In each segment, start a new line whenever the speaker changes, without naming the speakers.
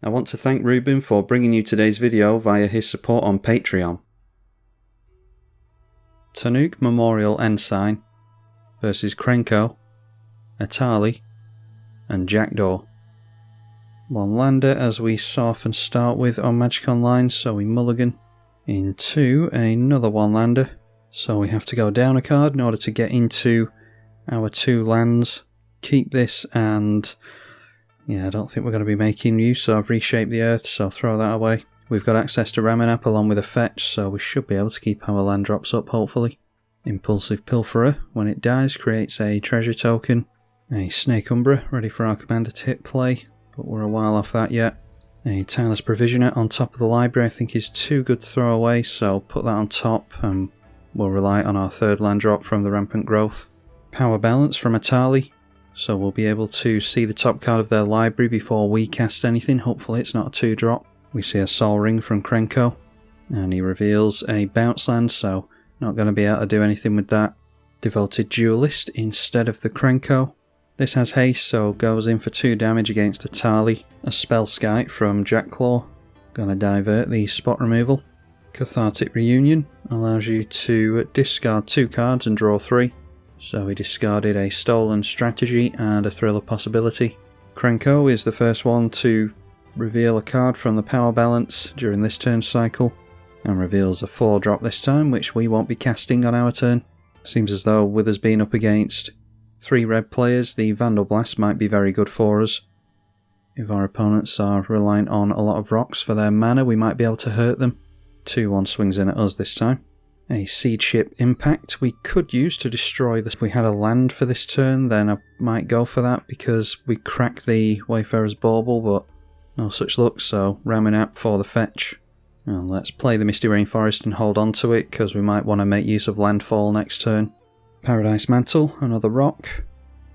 I want to thank Ruben for bringing you today's video via his support on Patreon. Tannuk Memorial Ensign versus Krenko, Atali and Jackdaw. One lander as we so often start with on Magic Online, so we mulligan into another one lander. So we have to go down a card in order to get into our 2 lands. Keep this, and yeah, I don't think we're going to be making use, so I've reshaped the earth, so throw that away. We've got access to Ramanap along with a fetch, so we should be able to keep our land drops up, hopefully. Impulsive Pilferer, when it dies, creates a treasure token. A Snake Umbra, ready for our commander to hit play, but we're a while off that yet. A Tireless Provisioner on top of the library I think is too good to throw away, so put that on top and we'll rely on our 3rd land drop from the Rampant Growth. Power Balance from Atali, so we'll be able to see the top card of their library before we cast anything. Hopefully it's not a 2-drop. We see a Sol Ring from Krenko, and he reveals a bounce land, so not going to be able to do anything with that. Devoted Duelist instead of the Krenko. This has haste, so goes in for 2 damage against Atali. A Spellskite from Jackclaw, gonna divert the spot removal. Cathartic Reunion allows you to discard 2 cards and draw 3. So we discarded a Stolen Strategy and a Thriller Possibility. Krenko is the first one to reveal a card from the power balance during this turn cycle, and reveals a 4-drop this time, which we won't be casting on our turn. Seems as though with us being up against 3 red players, the Vandalblast might be very good for us. If our opponents are reliant on a lot of rocks for their mana, we might be able to hurt them. 2-1 swings in at us this time. A Seed Ship Impact we could use to destroy this. If we had a land for this turn, then I might go for that because we cracked the Wayfarer's Bauble, but no such luck, so Ramanap for the fetch. And let's play the Misty Rainforest and hold on to it, because we might want to make use of Landfall next turn. Paradise Mantle, another rock.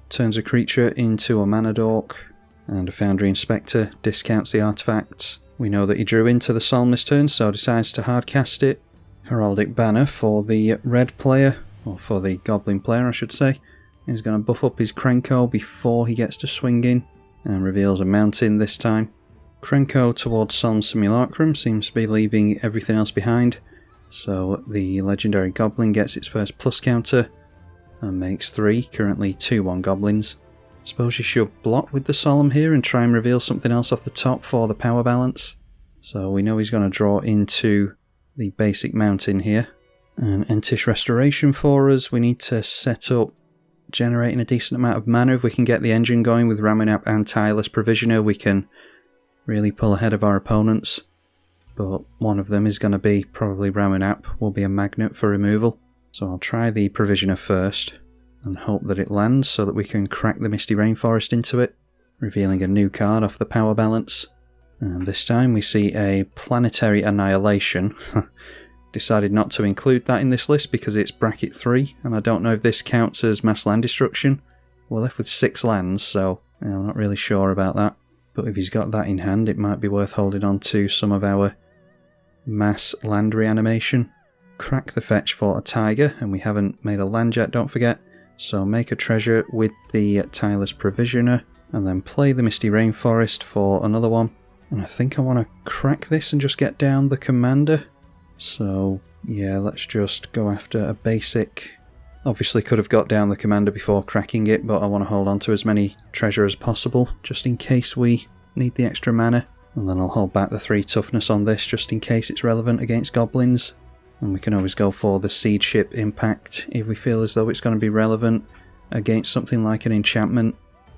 Turns a creature into a Mana Dork. And a Foundry Inspector discounts the artifacts. We know that he drew into the Solemn this turn, so decides to hardcast it. Heraldic Banner for the red player, or for the goblin player I should say. He's going to buff up his Krenko before he gets to swing in, and reveals a mountain this time. Krenko towards Solemn Simulacrum seems to be leaving everything else behind, so the legendary goblin gets its first plus counter, and makes 3, currently 2-1 goblins. Suppose you should block with the Solemn here and try and reveal something else off the top for the power balance. So we know he's going to draw into the basic mountain here. An Entish Restoration for us. We need to set up generating a decent amount of mana. If we can get the engine going with Ramanap and Tireless Provisioner, we can really pull ahead of our opponents. But one of them is going to be probably Ramanap, will be a magnet for removal. So I'll try the Provisioner first and hope that it lands so that we can crack the Misty Rainforest into it, revealing a new card off the power balance. And this time we see a Planetary Annihilation. Decided not to include that in this list because it's bracket 3, and I don't know if this counts as mass land destruction. We're left with 6 lands, so I'm not really sure about that. But if he's got that in hand, it might be worth holding on to some of our mass land reanimation. Crack the fetch for a tiger, and we haven't made a land yet, don't forget. So make a treasure with the Tireless Provisioner, and then play the Misty Rainforest for another one. And I think I want to crack this and just get down the commander. So yeah, let's just go after a basic. Obviously could have got down the commander before cracking it, but I want to hold on to as many treasure as possible, just in case we need the extra mana. And then I'll hold back the 3 toughness on this, just in case it's relevant against goblins. And we can always go for the Seed Ship Impact if we feel as though it's going to be relevant against something like an enchantment.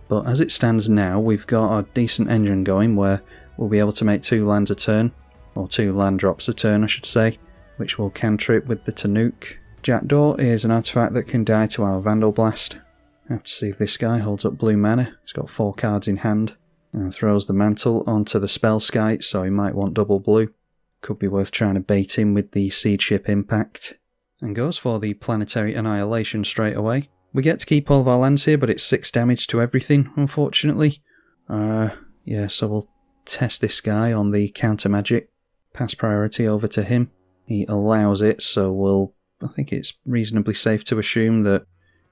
But as it stands now, we've got a decent engine going where we'll be able to make 2 lands a turn, or 2 land drops a turn I should say, which will cantrip with the Tannuk. Jackdaw is an artifact that can die to our Vandalblast. I have to see if this guy holds up blue mana. He's got 4 cards in hand, and throws the mantle onto the Spellskite, so he might want double blue. Could be worth trying to bait him with the Seed Ship Impact. And goes for the Planetary Annihilation straight away. We get to keep all of our lands here, but it's 6 damage to everything, unfortunately. Yeah, so we'll test this guy on the counter magic. Pass priority over to him. He allows it, so I think it's reasonably safe to assume that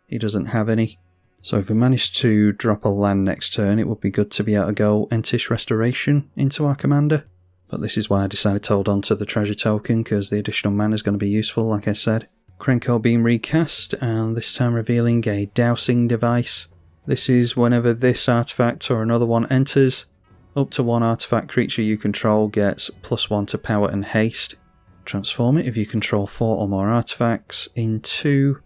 he doesn't have any. So if we manage to drop a land next turn, it would be good to be able to go Entish Restoration into our commander. But this is why I decided to hold on to the treasure token, because the additional mana is going to be useful, like I said. Krenko being recast, and this time revealing a dowsing device. This is whenever this artifact or another one enters, up to one artifact creature you control gets +1 to power and haste. Transform it if you control 4 or more artifacts into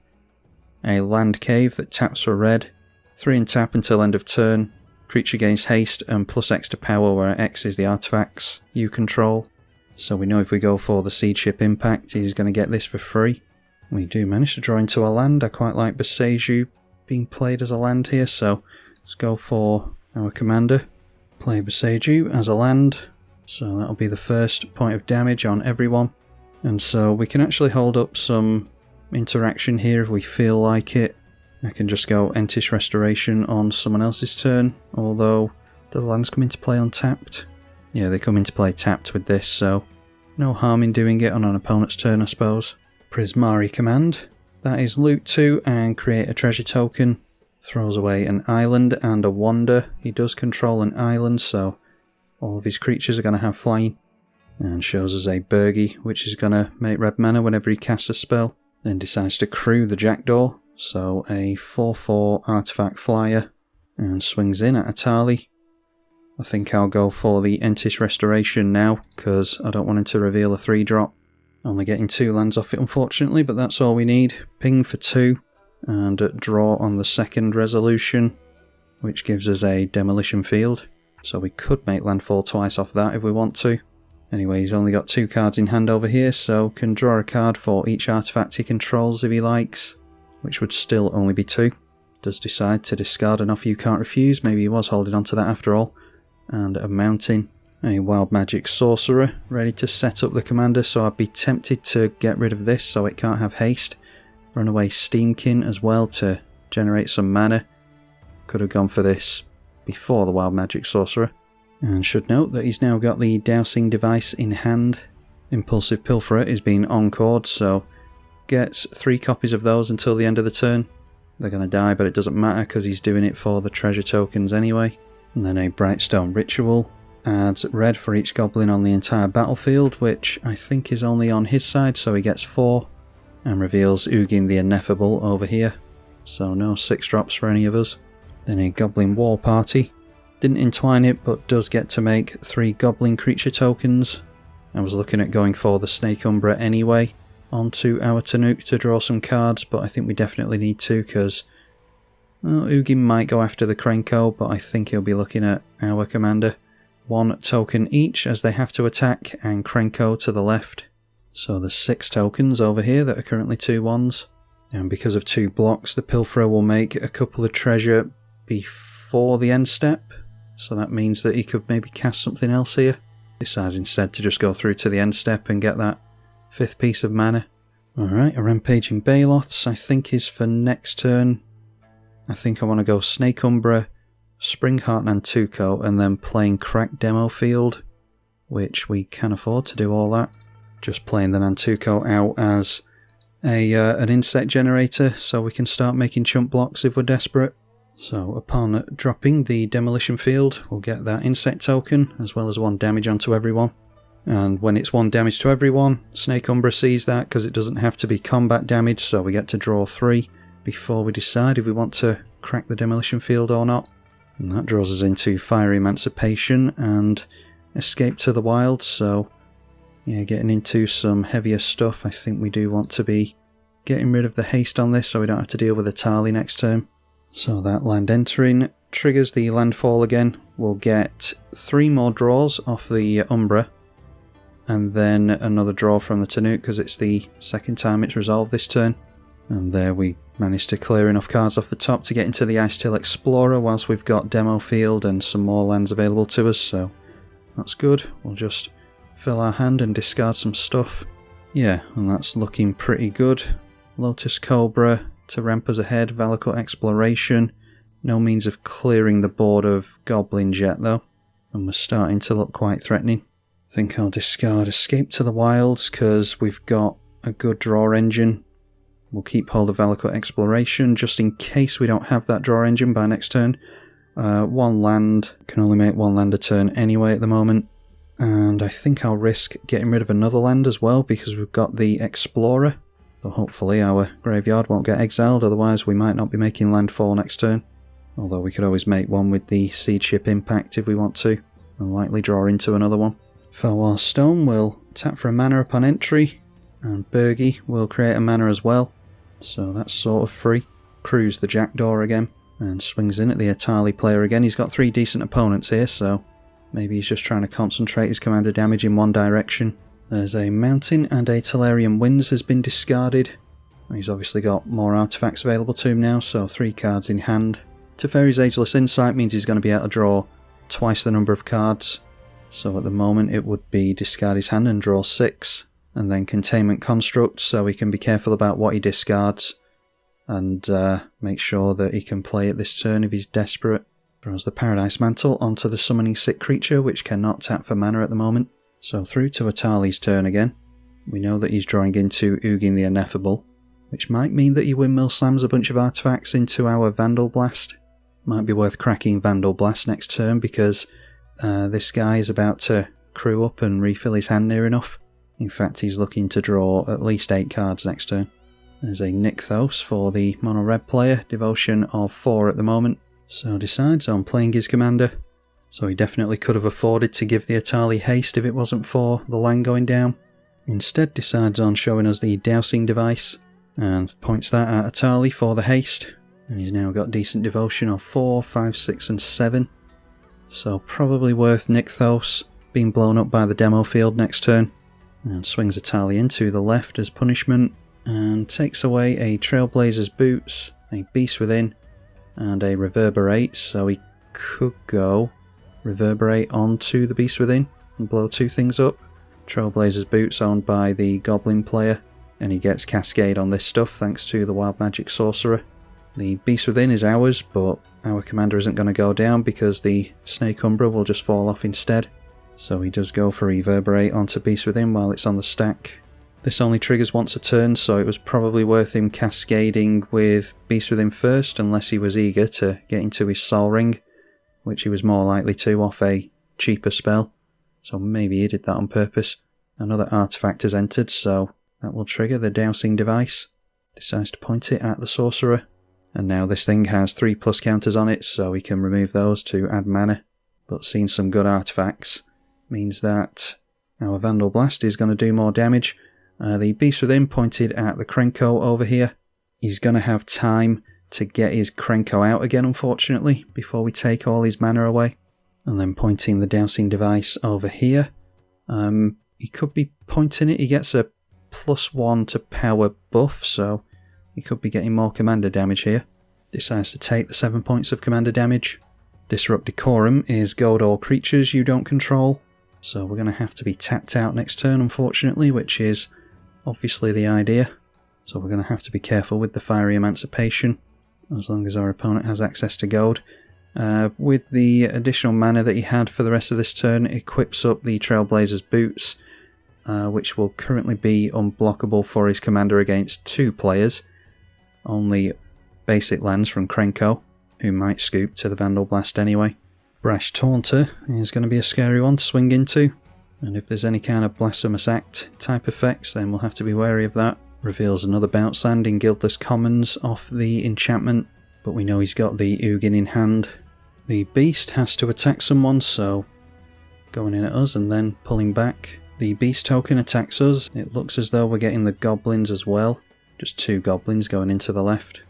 a land cave that taps for red. 3 and tap until end of turn. Creature gains haste and +X to power, where X is the artifacts you control. So we know if we go for the Seed Ship Impact, he's going to get this for free. We do manage to draw into a land. I quite like Boseiju being played as a land here, so let's go for our commander. Play Boseiju as a land, so that'll be the first point of damage on everyone. And so we can actually hold up some interaction here if we feel like it. I can just go Entish Restoration on someone else's turn, although the lands come into play untapped. Yeah, they come into play tapped with this, so no harm in doing it on an opponent's turn, I suppose. Prismari command. That is loot 2 and create a treasure token. Throws away an island and a wander. He does control an island, so all of his creatures are going to have flying. And shows us a Burgie, which is going to make red mana whenever he casts a spell. Then decides to crew the Jackdaw. So a 4/4 artifact flyer, and swings in at Atali. I think I'll go for the Entish Restoration now, because I don't want him to reveal a 3-drop. Only getting 2 lands off it unfortunately, but that's all we need. Ping for 2, and draw on the second resolution, which gives us a Demolition Field. So we could make landfall twice off that if we want to. Anyway, he's only got 2 cards in hand over here, so can draw a card for each artifact he controls if he likes, which would still only be 2. Does decide to discard an offer you can't refuse. Maybe he was holding on to that after all. And a mountain. A Wild Magic Sorcerer ready to set up the commander, so I'd be tempted to get rid of this so it can't have haste. Runaway Steamkin as well to generate some mana. Could have gone for this before the Wild Magic Sorcerer. And should note that he's now got the dowsing device in hand. Impulsive Pilferer is being encored, so gets 3 copies of those until the end of the turn. They're going to die, but it doesn't matter because he's doing it for the treasure tokens anyway. And then a Brightstone Ritual adds red for each goblin on the entire battlefield, which I think is only on his side, so he gets 4. And reveals Ugin the Ineffable over here, so no 6-drops for any of us. Then a Goblin War Party. Didn't entwine it, but does get to make 3 goblin creature tokens. I was looking at going for the Snake Umbra anyway onto our Tannuk to draw some cards, but I think we definitely need to, because Ugin might go after the Krenko, but I think he'll be looking at our commander. 1 token each as they have to attack, and Krenko to the left. So there's 6 tokens over here that are currently 2/1s. And because of 2 blocks, the Pilferer will make a couple of treasure before the end step. So that means that he could maybe cast something else here. Decides instead to just go through to the end step and get that 5th piece of mana. Alright, a Rampaging Baloths I think is for next turn. I think I want to go Snake Umbra, Springheart Nantuko, and then playing Cracked Demo Field, which we can afford to do all that. Just playing the Nantuko out as an insect generator, so we can start making chump blocks if we're desperate. So upon dropping the Demolition Field, we'll get that insect token, as well as 1 damage onto everyone. And when it's 1 damage to everyone, Snake Umbra sees that, because it doesn't have to be combat damage, so we get to draw 3 before we decide if we want to crack the Demolition Field or not. And that draws us into Fire Emancipation and Escape to the Wild, so yeah, getting into some heavier stuff. I think we do want to be getting rid of the haste on this so we don't have to deal with Atali next turn. So that land entering triggers the landfall again. We'll get 3 more draws off the Umbra, and then another draw from the Tannuk because it's the 2nd time it's resolved this turn. And there we managed to clear enough cards off the top to get into the Icetail Explorer whilst we've got Demo Field and some more lands available to us, so that's good. We'll just fill our hand and discard some stuff. Yeah, and that's looking pretty good. Lotus Cobra to ramp us ahead, Valakut Exploration. No means of clearing the board of goblins yet though, and we're starting to look quite threatening. I think I'll discard Escape to the Wilds because we've got a good draw engine. We'll keep hold of Valakut Exploration just in case we don't have that draw engine by next turn. One land, can only make one land a turn anyway at the moment. And I think I'll risk getting rid of another land as well because we've got the Explorer. So hopefully our graveyard won't get exiled, otherwise we might not be making landfall next turn. Although we could always make one with the Seed Ship Impact if we want to, and likely draw into another one. Felwar Stone will tap for a mana upon entry, and Bergie will create a mana as well. So that's sort of free. Crews the Jackdaw again, and swings in at the Atali player again. He's got 3 decent opponents here, so maybe he's just trying to concentrate his commander damage in one direction. There's a Mountain and a Tellurian Winds has been discarded. He's obviously got more artifacts available to him now, so 3 cards in hand. Teferi's Ageless Insight means he's going to be able to draw twice the number of cards. So at the moment it would be discard his hand and draw 6. And then Containment Construct, so he can be careful about what he discards and make sure that he can play it this turn if he's desperate. Throws the Paradise Mantle onto the Summoning Sick creature, which cannot tap for mana at the moment. So through to Atali's turn again. We know that he's drawing into Ugin the Ineffable, which might mean that he windmill slams a bunch of artifacts into our Vandalblast. Might be worth cracking Vandalblast next turn because this guy is about to crew up and refill his hand near enough. In fact, he's looking to draw at least 8 cards next turn. There's a Nykthos for the mono-red player, devotion of 4 at the moment. So decides on playing his commander. So he definitely could have afforded to give the Atali haste if it wasn't for the land going down. Instead decides on showing us the dowsing device and points that at Atali for the haste. And he's now got decent devotion of 4, 5, 6 and 7. So probably worth Nykthos being blown up by the demo field next turn. And swings Atali into the left as punishment, and takes away a Trailblazer's Boots, a Beast Within, and a Reverberate, so he could go Reverberate onto the Beast Within and blow 2 things up. Trailblazer's Boots owned by the Goblin player, and he gets Cascade on this stuff thanks to the Wild Magic Sorcerer. The Beast Within is ours, but our commander isn't going to go down because the Snake Umbra will just fall off instead. So he does go for Reverberate onto Beast Within while it's on the stack. This only triggers once a turn, so it was probably worth him cascading with Beast Within first, unless he was eager to get into his Sol Ring, which he was more likely to off a cheaper spell. So maybe he did that on purpose. Another artifact has entered, so that will trigger the dowsing device. Decides to point it at the sorcerer. And now this thing has 3+ counters on it, so we can remove those to add mana. But seeing some good artifacts means that our Vandalblast is going to do more damage. The Beast Within pointed at the Krenko over here. He's going to have time to get his Krenko out again, unfortunately, before we take all his mana away. And then pointing the dowsing device over here. He could be pointing it. He gets a +1 to power buff, so he could be getting more commander damage here. Decides to take the 7 points of commander damage. Disrupt Decorum is gold all creatures you don't control. So we're going to have to be tapped out next turn, unfortunately, which is obviously the idea. So we're going to have to be careful with the Fiery Emancipation, as long as our opponent has access to gold. With the additional mana that he had for the rest of this turn, equips up the Trailblazer's Boots, which will currently be unblockable for his commander against 2 players. Only basic lands from Krenko, who might scoop to the Vandalblast anyway. Brash Taunter is going to be a scary one to swing into, and if there's any kind of Blasphemous Act type effects, then we'll have to be wary of that. Reveals another bounce land in Guildless Commons off the enchantment, but we know he's got the Ugin in hand. The Beast has to attack someone, so going in at us and then pulling back. The Beast token attacks us. It looks as though we're getting the Goblins as well. Just 2 Goblins going into the left.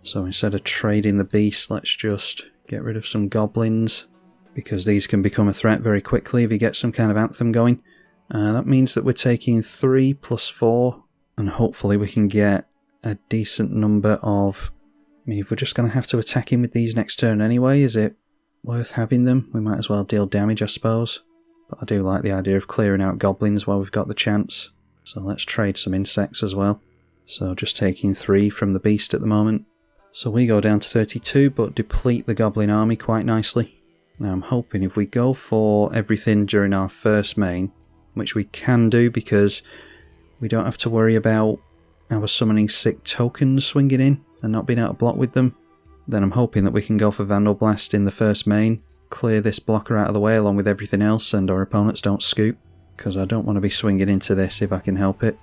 So instead of trading the Beast, let's just get rid of some Goblins, because these can become a threat very quickly if you get some kind of anthem going. That means that we're taking 3 + 4, and hopefully we can get a decent number of... I mean, if we're just going to have to attack him with these next turn anyway, is it worth having them? We might as well deal damage, I suppose. But I do like the idea of clearing out Goblins while we've got the chance. So let's trade some insects as well. So just taking 3 from the Beast at the moment. So we go down to 32, but deplete the Goblin army quite nicely. Now I'm hoping if we go for everything during our first main, which we can do because we don't have to worry about our summoning sick tokens swinging in and not being able to block with them, then I'm hoping that we can go for Vandalblast in the first main, clear this blocker out of the way along with everything else, and our opponents don't scoop, because I don't want to be swinging into this if I can help it.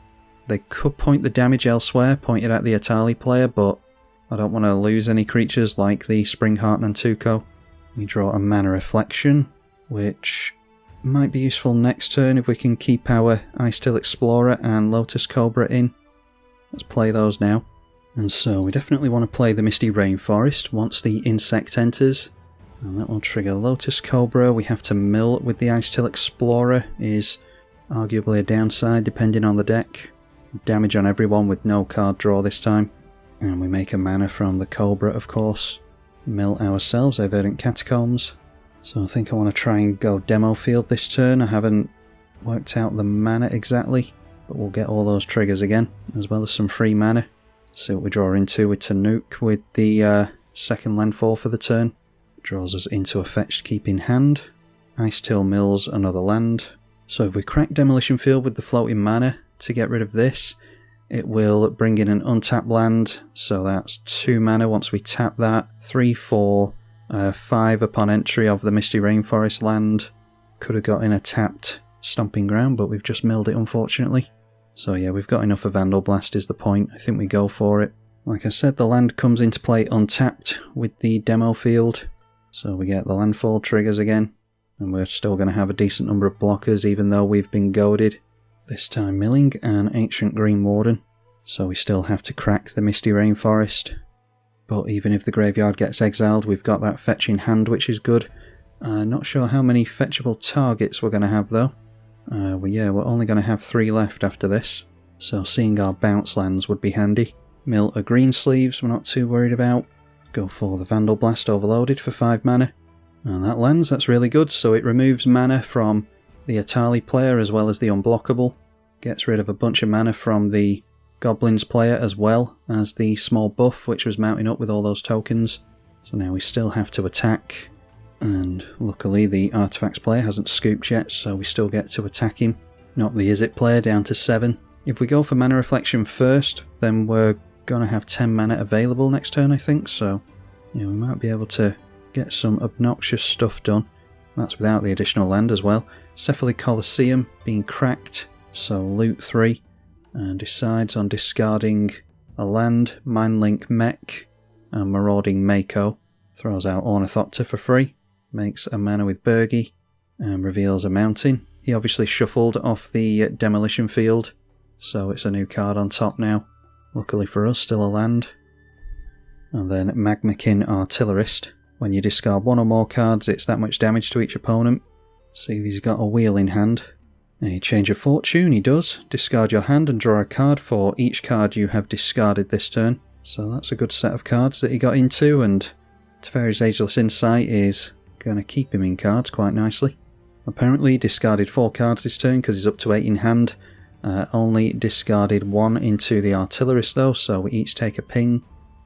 They could point the damage elsewhere, point it at the Atali player, but I don't want to lose any creatures like the Springheart Nantuko. We draw a Mana Reflection, which might be useful next turn if we can keep our Icetill Explorer and Lotus Cobra in. Let's play those now. And so we definitely want to play the Misty Rainforest once the insect enters. And that will trigger Lotus Cobra. We have to mill with the Icetill Explorer, is arguably a downside depending on the deck. Damage on everyone with no card draw this time. And we make a mana from the Cobra, of course. Mill ourselves a Verdant Catacombs. So I think I want to try and go Demo Field this turn. I haven't worked out the mana exactly, but we'll get all those triggers again, as well as some free mana. See what we draw into with Tannuk with the second landfall for the turn. Draws us into a fetched keep in hand. Icetill mills another land. So if we crack Demolition Field with the floating mana to get rid of this, it will bring in an untapped land, so that's 2 mana once we tap that. 3, 4, 5 upon entry of the Misty Rainforest land. Could have got in a tapped Stomping Ground, but we've just milled it unfortunately. So yeah, we've got enough for Vandalblast is the point. I think we go for it. Like I said, the land comes into play untapped with the Demo Field. So we get the landfall triggers again. And we're still going to have a decent number of blockers even though we've been goaded. This time milling an Ancient Green Warden. So we still have to crack the Misty Rainforest. But even if the graveyard gets exiled, we've got that fetch in hand, which is good. Not sure how many fetchable targets we're going to have though. We're only going to have 3 left after this, so seeing our bounce lands would be handy. Mill a Green Sleeves, we're not too worried about. Go for the Vandalblast Overloaded for 5 mana. And that lands, that's really good, so it removes mana from the Atali player as well as the Unblockable. Gets rid of a bunch of mana from the Goblins player as well as the small buff which was mounting up with all those tokens. So now we still have to attack. And luckily the Artifacts player hasn't scooped yet, so we still get to attack him. Not the Izzet player, down to 7. If we go for Mana Reflection first, then we're going to have 10 mana available next turn, I think, so yeah, we might be able to get some obnoxious stuff done. That's without the additional land as well. Cephaly Colosseum being cracked, so loot 3, and decides on discarding a land, Mindlink Mech, and Marauding Mako. Throws out Ornithopter for free. Makes a mana with Burgi, and reveals a mountain. He obviously shuffled off the Demolition Field, so it's a new card on top now. Luckily for us, still a land. And then Magmakin Artillerist. When you discard 1 or more cards, it's that much damage to each opponent. See, he's got a wheel in hand. A Change of Fortune, he does. Discard your hand and draw a card for each card you have discarded this turn. So that's a good set of cards that he got into, and Teferi's Ageless Insight is going to keep him in cards quite nicely. Apparently discarded 4 cards this turn because he's up to 8 in hand. Only discarded 1 into the Artillerist though, so we each take a ping.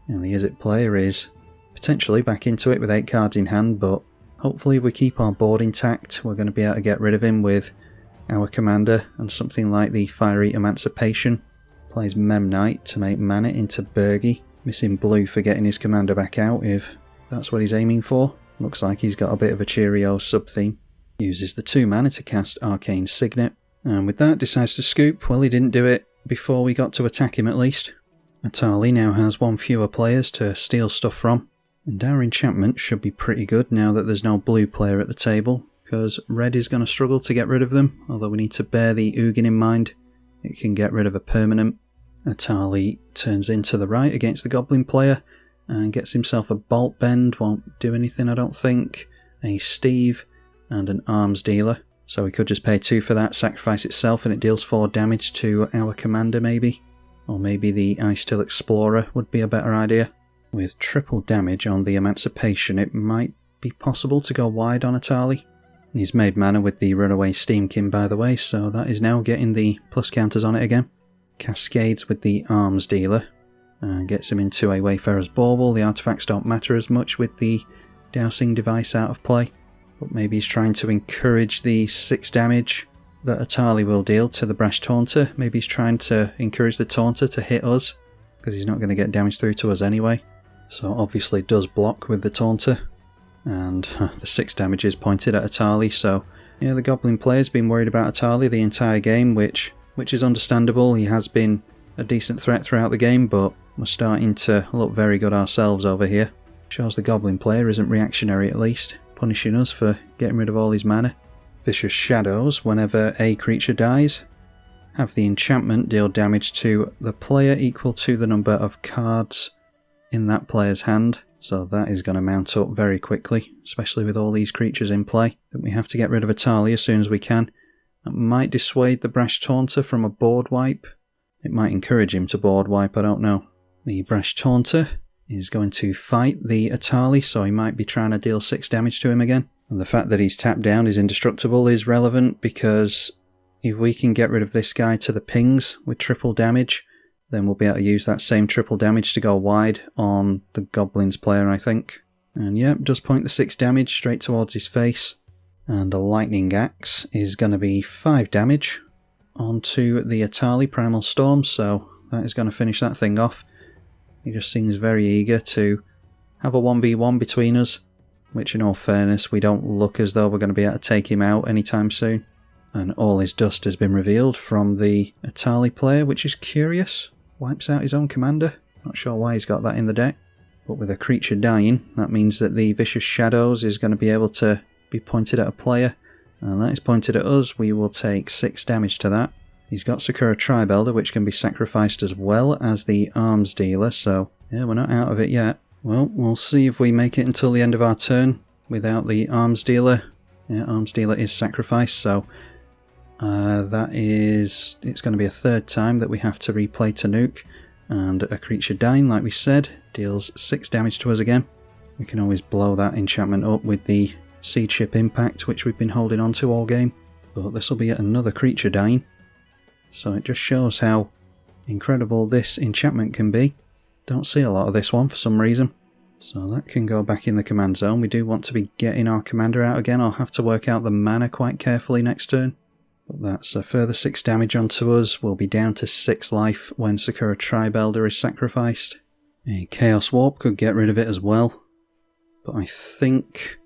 And the Izzet player is potentially back into it with 8 cards in hand, but hopefully if we keep our board intact, we're going to be able to get rid of him with our commander and something like the Fiery Emancipation. Plays Memnite to make mana into Burgi. Missing blue for getting his commander back out if that's what he's aiming for. Looks like he's got a bit of a Cheerio sub-theme. Uses the 2 mana to cast Arcane Signet, and with that decides to scoop. Well, he didn't do it before we got to attack him at least. Atali now has 1 fewer players to steal stuff from, and our enchantment should be pretty good now that there's no blue player at the table, because red is going to struggle to get rid of them, although we need to bear the Ugin in mind. It can get rid of a permanent. Atali turns into the right against the Goblin player, and gets himself a Bolt Bend, won't do anything I don't think, a Steve, and an Arms Dealer. So we could just pay 2 for that, sacrifice itself, and it deals 4 damage to our commander maybe. Or maybe the Icetill Explorer would be a better idea. With triple damage on the Emancipation, it might be possible to go wide on Atali. He's made mana with the Runaway Steamkin by the way, so that is now getting the plus counters on it again. Cascades with the Arms Dealer. And gets him into a Wayfarer's Bauble. The artifacts don't matter as much with the Dowsing Device out of play. But maybe he's trying to encourage the 6 damage that Atali will deal to the Brash Taunter. Maybe he's trying to encourage the Taunter to hit us, because he's not going to get damage through to us anyway. So obviously does block with the Taunter, and the 6 damage is pointed at Atali. So yeah, the Goblin player's been worried about Atali the entire game, which is understandable. He has been a decent threat throughout the game, but we're starting to look very good ourselves over here. Shows the Goblin player isn't reactionary, at least, punishing us for getting rid of all his mana. Vicious Shadows, whenever a creature dies, have the enchantment deal damage to the player equal to the number of cards in that player's hand. So that is going to mount up very quickly, especially with all these creatures in play. Then we have to get rid of Atali as soon as we can. That might dissuade the Brash Taunter from a board wipe. It might encourage him to board wipe, I don't know. The Brash Taunter is going to fight the Atali, so he might be trying to deal 6 damage to him again. And the fact that he's tapped down is indestructible is relevant, because if we can get rid of this guy to the pings with triple damage, then we'll be able to use that same triple damage to go wide on the Goblin's player, I think. And yeah, does point the 6 damage straight towards his face. And a Lightning Axe is going to be 5 damage onto the Atali Primal Storm, so that is going to finish that thing off. He just seems very eager to have a 1v1 between us, which in all fairness, we don't look as though we're going to be able to take him out anytime soon. And all his dust has been revealed from the Atali player, which is curious. Wipes out his own commander. Not sure why he's got that in the deck. But with a creature dying, that means that the Vicious Shadows is going to be able to be pointed at a player. And that is pointed at us. We will take 6 damage to that. He's got Sakura Tribalder, which can be sacrificed as well as the Arms Dealer, so yeah, we're not out of it yet. Well, we'll see if we make it until the end of our turn without the Arms Dealer. Yeah, Arms Dealer is sacrificed, so it's going to be a 3rd time that we have to replay Tannuk, and a creature dying, like we said, deals 6 damage to us again. We can always blow that enchantment up with the Seed Ship Impact, which we've been holding on to all game, but this will be yet another creature dying. So it just shows how incredible this enchantment can be. Don't see a lot of this one for some reason. So that can go back in the command zone. We do want to be getting our commander out again. I'll have to work out the mana quite carefully next turn. But that's a further 6 damage onto us. We'll be down to 6 life when Sakura Tribalder is sacrificed. A Chaos Warp could get rid of it as well. But I think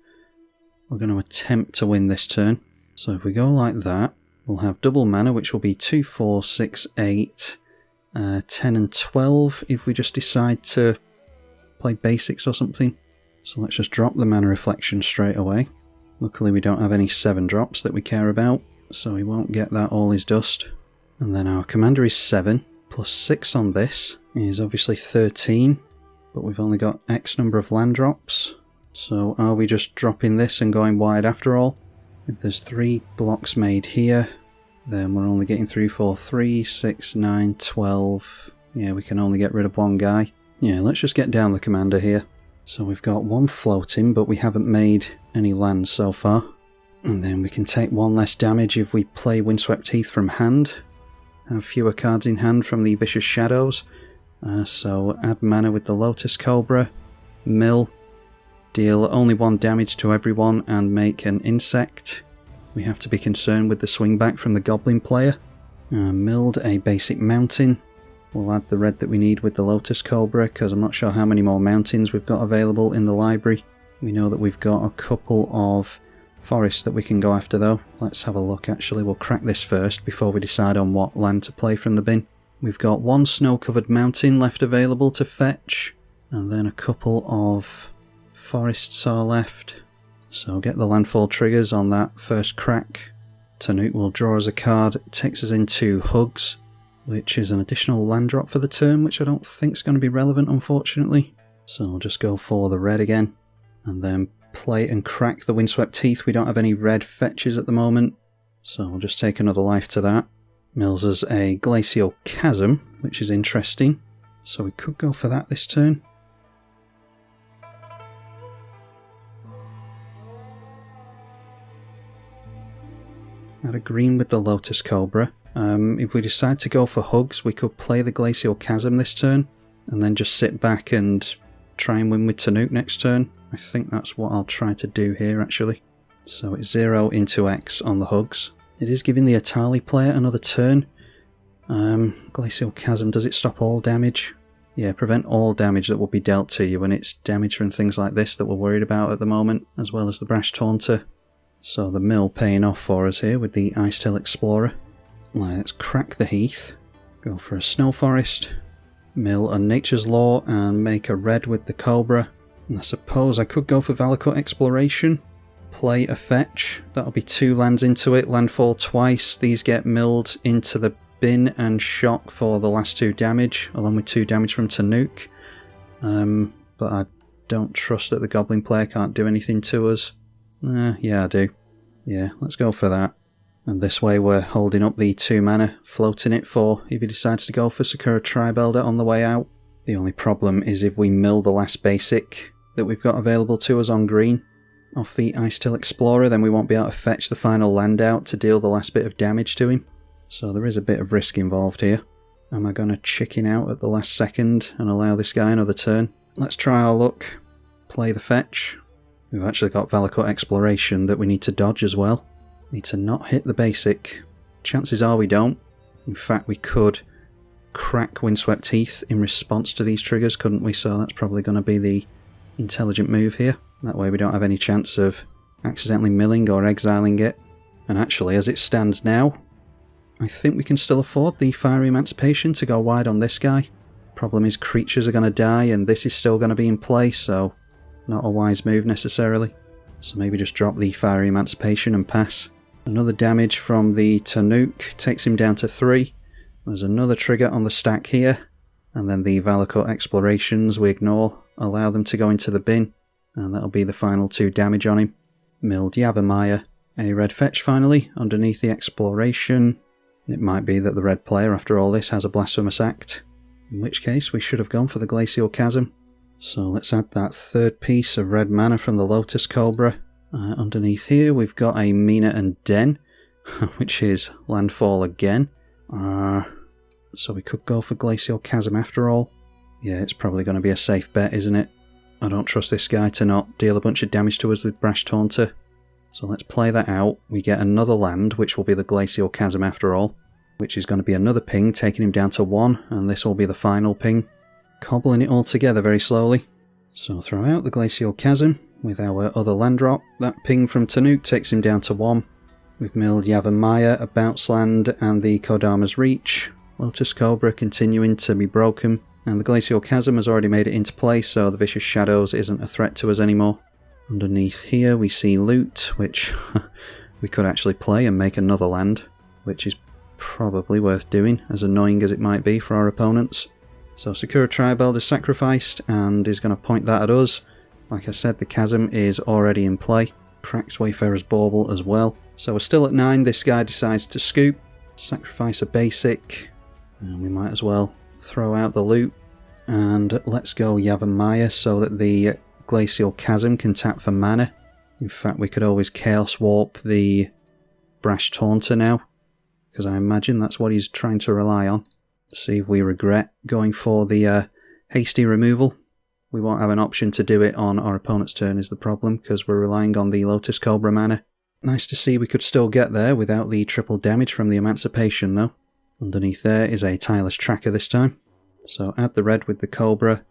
we're going to attempt to win this turn. So if we go like that, we'll have double mana, which will be 2, 4, 6, 8, 10 and 12 if we just decide to play basics or something. So let's just drop the Mana Reflection straight away. Luckily we don't have any 7 drops that we care about, so he won't get that all his dust. And then our commander is 7, plus 6 on this is obviously 13, but we've only got X number of land drops. So are we just dropping this and going wide after all? If there's 3 blocks made here, then we're only getting through for 3, 6, 9, 12. Yeah, we can only get rid of 1 guy. Yeah, let's just get down the commander here. So we've got 1 floating, but we haven't made any lands so far. And then we can take 1 less damage if we play Windswept Heath from hand. Have fewer cards in hand from the Vicious Shadows. So add mana with the Lotus Cobra. Mill. Deal only 1 damage to everyone and make an insect. We have to be concerned with the swing back from the Goblin player. Milled a basic mountain. We'll add the red that we need with the Lotus Cobra, because I'm not sure how many more mountains we've got available in the library. We know that we've got a couple of forests that we can go after though. Let's have a look actually. We'll crack this first before we decide on what land to play from the bin. We've got 1 snow-covered mountain left available to fetch, and then a couple of forests are left. So get the landfall triggers on that first crack. Tannuk will draw us a card, takes us into Hugs, which is an additional land drop for the turn, which I don't think is going to be relevant unfortunately. So we'll just go for the red again, and then play and crack the Windswept Heath. We don't have any red fetches at the moment, so we'll just take another life to that. Mills us a Glacial Chasm, which is interesting, so we could go for that this turn. Add a green with the Lotus Cobra. If we decide to go for Hugs, we could play the Glacial Chasm this turn, and then just sit back and try and win with Tannuk next turn. I think that's what I'll try to do here actually. So it's 0 into X on the Hugs. It is giving the Atali player another turn. Glacial Chasm, does it stop all damage? Yeah, prevent all damage that will be dealt to you, and it's damage from things like this that we're worried about at the moment, as well as the Brash Taunter. So the mill paying off for us here with the Icetail Explorer. Let's crack the Heath, go for a Snow Forest, mill a Nature's Law and make a red with the Cobra. And I suppose I could go for Valakut Exploration, play a fetch, that'll be 2 lands into it, landfall twice, these get milled into the bin and shock for the last 2 damage, along with 2 damage from Tannuk. But I don't trust that the Goblin player can't do anything to us. Yeah, I do. Yeah, let's go for that. And this way we're holding up the 2 mana, floating it for if he decides to go for Sakura Tribelder on the way out. The only problem is if we mill the last basic that we've got available to us on green off the Icetail Explorer, then we won't be able to fetch the final land out to deal the last bit of damage to him. So there is a bit of risk involved here. Am I going to chicken out at the last second and allow this guy another turn? Let's try our luck. Play the fetch. We've actually got Valakut Exploration that we need to dodge as well. Need to not hit the basic. Chances are we don't. In fact, we could crack Windswept Heath in response to these triggers, couldn't we? So that's probably going to be the intelligent move here. That way we don't have any chance of accidentally milling or exiling it. And actually, as it stands now, I think we can still afford the Fiery Emancipation to go wide on this guy. Problem is creatures are going to die and this is still going to be in play, so not a wise move necessarily. So maybe just drop the Fiery Emancipation and pass. Another damage from the Tannuk takes him down to 3. There's another trigger on the stack here, and then the Valakut Explorations we ignore, allow them to go into the bin, and that'll be the final 2 damage on him. Milled Yavimaya, a red fetch finally, underneath the Exploration. It might be that the red player after all this has a Blasphemous Act, in which case we should have gone for the Glacial Chasm. So let's add that 3rd piece of red mana from the Lotus Cobra. Underneath here we've got a Mina and Den, which is landfall again. So we could go for Glacial Chasm after all. Yeah, it's probably going to be a safe bet, isn't it? I don't trust this guy to not deal a bunch of damage to us with Brash Taunter. So let's play that out. We get another land, which will be the Glacial Chasm after all, which is going to be another ping, taking him down to 1, and this will be the final ping. Cobbling it all together very slowly. So throw out the Glacial Chasm with our other land drop. That ping from Tannuk takes him down to 1. We've milled Yavimaya, a bounce land, and the Kodama's Reach. Lotus Cobra continuing to be broken, and the Glacial Chasm has already made it into play, so the Vicious Shadows isn't a threat to us anymore. Underneath here we see loot, which we could actually play and make another land, which is probably worth doing, as annoying as it might be for our opponents. So Sakura Tribelder is sacrificed and is going to point that at us. Like I said, the Chasm is already in play. Cracks Wayfarer's Bauble as well. So we're still at 9, this guy decides to scoop, sacrifice a basic, and we might as well throw out the loot. And let's go Yavimaya so that the Glacial Chasm can tap for mana. In fact, we could always Chaos Warp the Brash Taunter now, because I imagine that's what he's trying to rely on. See if we regret going for the hasty removal. We won't have an option to do it on our opponent's turn is the problem, because we're relying on the Lotus Cobra mana. Nice to see we could still get there without the triple damage from the Emancipation though. Underneath there is a Tireless Tracker this time. So add the red with the Cobra,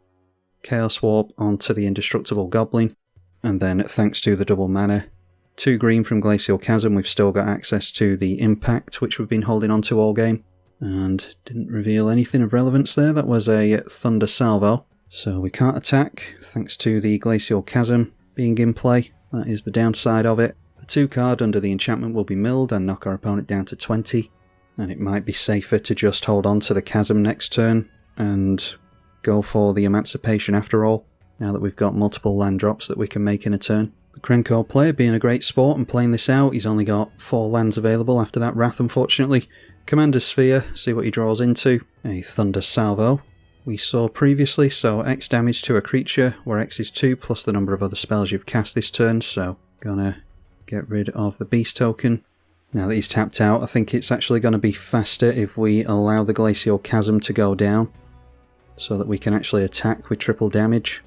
Chaos Warp onto the Indestructible Goblin, and then thanks to the double mana, 2 green from Glacial Chasm, we've still got access to the Impact, which we've been holding on to all game. And didn't reveal anything of relevance there, that was a Thunder Salvo. So we can't attack, thanks to the Glacial Chasm being in play, that is the downside of it. The 2 card under the enchantment will be milled and knock our opponent down to 20, and it might be safer to just hold on to the Chasm next turn and go for the Emancipation after all, now that we've got multiple land drops that we can make in a turn. The Krenko player being a great sport and playing this out, he's only got 4 lands available after that Wrath unfortunately. Commander Sphere, see what he draws into. A Thunder Salvo we saw previously, so X damage to a creature, where X is 2 plus the number of other spells you've cast this turn, so gonna get rid of the Beast token. Now that he's tapped out, I think it's actually going to be faster if we allow the Glacial Chasm to go down, so that we can actually attack with triple damage.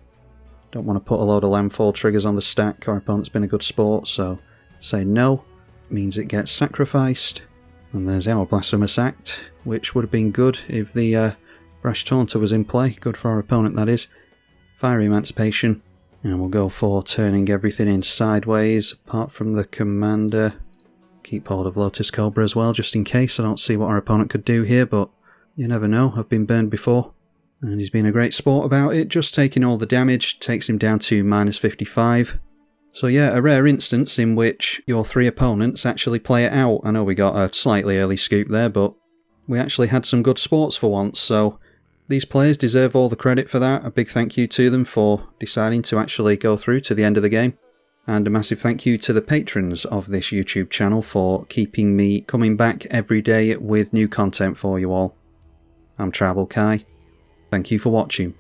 Don't want to put a load of landfall triggers on the stack, our opponent's been a good sport, so say no. means it gets sacrificed. And there's our Blasphemous Act, which would have been good if the Brash Taunter was in play. Good for our opponent, that is. Fiery Emancipation. And we'll go for turning everything in sideways, apart from the Commander. Keep hold of Lotus Cobra as well, just in case. I don't see what our opponent could do here, but you never know. I've been burned before. And he's been a great sport about it, just taking all the damage. Takes him down to -55. So yeah, a rare instance in which your 3 opponents actually play it out. I know we got a slightly early scoop there, but we actually had some good sports for once, so these players deserve all the credit for that. A big thank you to them for deciding to actually go through to the end of the game. And a massive thank you to the patrons of this YouTube channel for keeping me coming back every day with new content for you all. I'm tribalkai. Thank you for watching.